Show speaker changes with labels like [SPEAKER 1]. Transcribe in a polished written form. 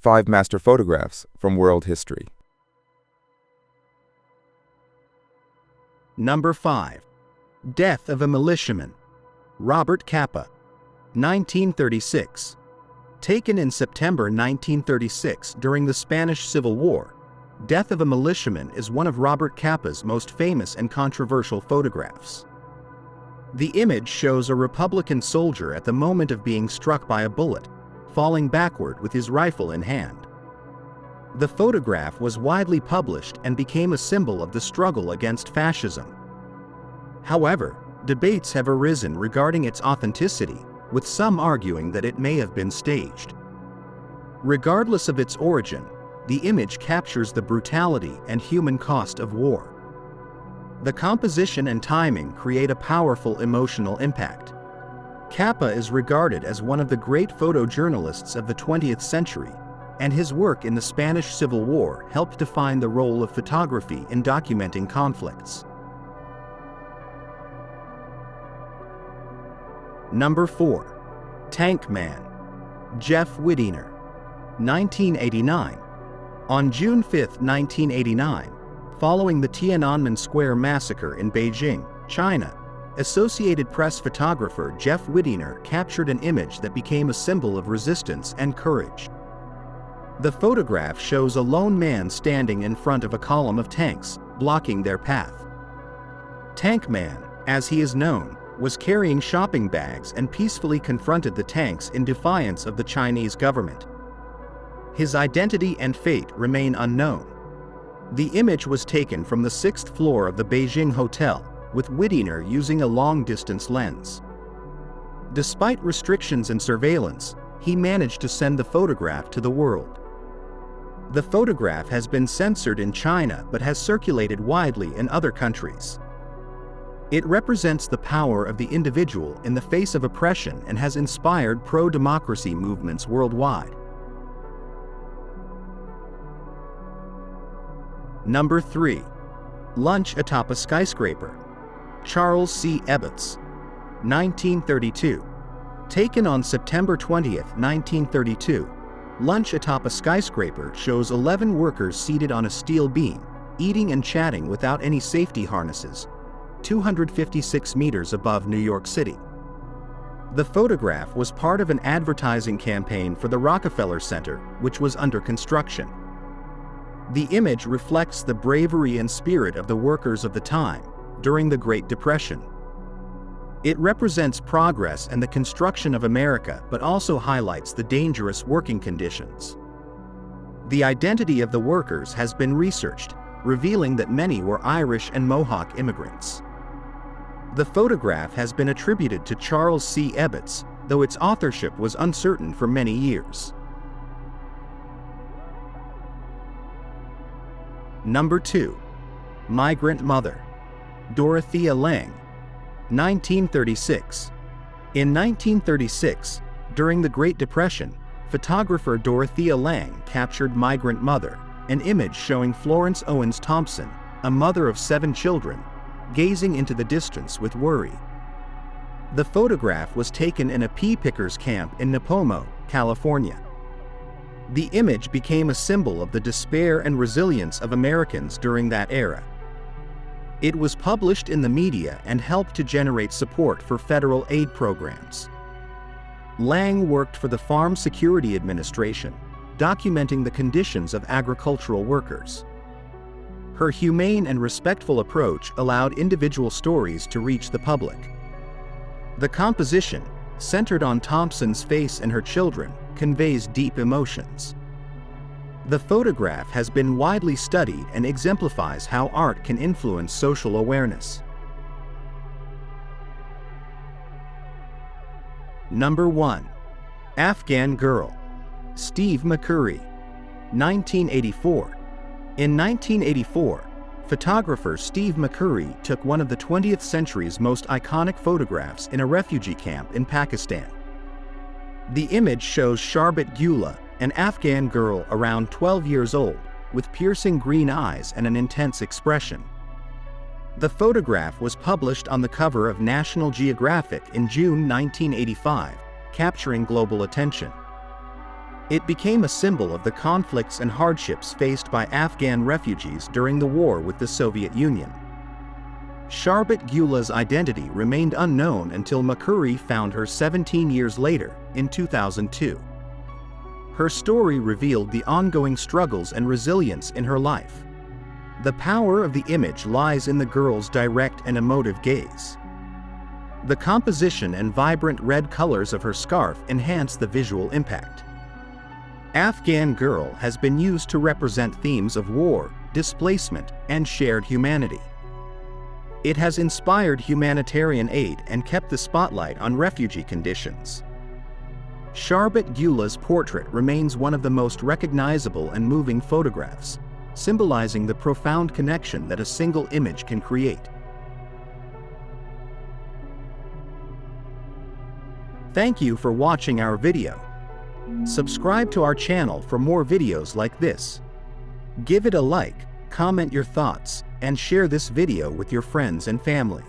[SPEAKER 1] 5 master photographs from world history.
[SPEAKER 2] Number 5. Death of a Militiaman. Robert Capa. 1936. Taken in September 1936 during the Spanish Civil War, Death of a Militiaman is one of Robert Capa's most famous and controversial photographs. The image shows a Republican soldier at the moment of being struck by a bullet, falling backward with his rifle in hand. The photograph was widely published and became a symbol of the struggle against fascism. However, debates have arisen regarding its authenticity, with some arguing that it may have been staged. Regardless of its origin, the image captures the brutality and human cost of war. The composition and timing create a powerful emotional impact. Capa is regarded as one of the great photojournalists of the 20th century, and his work in the Spanish Civil War helped define the role of photography in documenting conflicts. Number 4. Tankman. Jeff Whittiner. 1989. On June 5, 1989, following the Tiananmen Square massacre in Beijing, China, Associated Press photographer Jeff Whittiner captured an image that became a symbol of resistance and courage. The photograph shows a lone man standing in front of a column of tanks, blocking their path. Tankman, as he is known, was carrying shopping bags and peacefully confronted the tanks in defiance of the Chinese government. His identity and fate remain unknown. The image was taken from the 6th floor of the Beijing hotel, with Whittiner using a long-distance lens. Despite restrictions and surveillance, he managed to send the photograph to the world. The photograph has been censored in China but has circulated widely in other countries. It represents the power of the individual in the face of oppression and has inspired pro-democracy movements worldwide. Number 3. Lunch atop a skyscraper. Charles C. Ebbets. 1932. Taken on September 20, 1932, lunch atop a skyscraper shows 11 workers seated on a steel beam, eating and chatting without any safety harnesses, 256 meters above New York City. The photograph was part of an advertising campaign for the Rockefeller Center, which was under construction. The image reflects the bravery and spirit of the workers of the time during the Great Depression. It represents progress and the construction of America, but also highlights the dangerous working conditions. The identity of the workers has been researched, revealing that many were Irish and Mohawk immigrants. The photograph has been attributed to Charles C. Ebbets, though its authorship was uncertain for many years. Number 2. Migrant Mother. Dorothea Lange. 1936. In 1936, during the Great Depression, photographer Dorothea Lange captured Migrant Mother, an image showing Florence Owens Thompson, a mother of 7 children, gazing into the distance with worry. The photograph was taken in a pea pickers camp in Nipomo, California. The image became a symbol of the despair and resilience of Americans during that era. It was published in the media and helped to generate support for federal aid programs. Lange worked for the Farm Security Administration, documenting the conditions of agricultural workers. Her humane and respectful approach allowed individual stories to reach the public. The composition, centered on Thompson's face and her children, conveys deep emotions. The photograph has been widely studied and exemplifies how art can influence social awareness. Number 1. Afghan Girl. Steve McCurry. 1984. In 1984, photographer Steve McCurry took one of the 20th century's most iconic photographs in a refugee camp in Pakistan. The image shows Sharbat Gula, an Afghan girl around 12 years old, with piercing green eyes and an intense expression. The photograph was published on the cover of National Geographic in June 1985, capturing global attention. It became a symbol of the conflicts and hardships faced by Afghan refugees during the war with the Soviet Union. Sharbat Gula's identity remained unknown until McCurry found her 17 years later, in 2002. Her story revealed the ongoing struggles and resilience in her life. The power of the image lies in the girl's direct and emotive gaze. The composition and vibrant red colors of her scarf enhance the visual impact. Afghan Girl has been used to represent themes of war, displacement, and shared humanity. It has inspired humanitarian aid and kept the spotlight on refugee conditions. Sharbat Gula's portrait remains one of the most recognizable and moving photographs, symbolizing the profound connection that a single image can create. Thank you for watching our video. Subscribe to our channel for more videos like this. Give it a like, comment your thoughts, and share this video with your friends and family.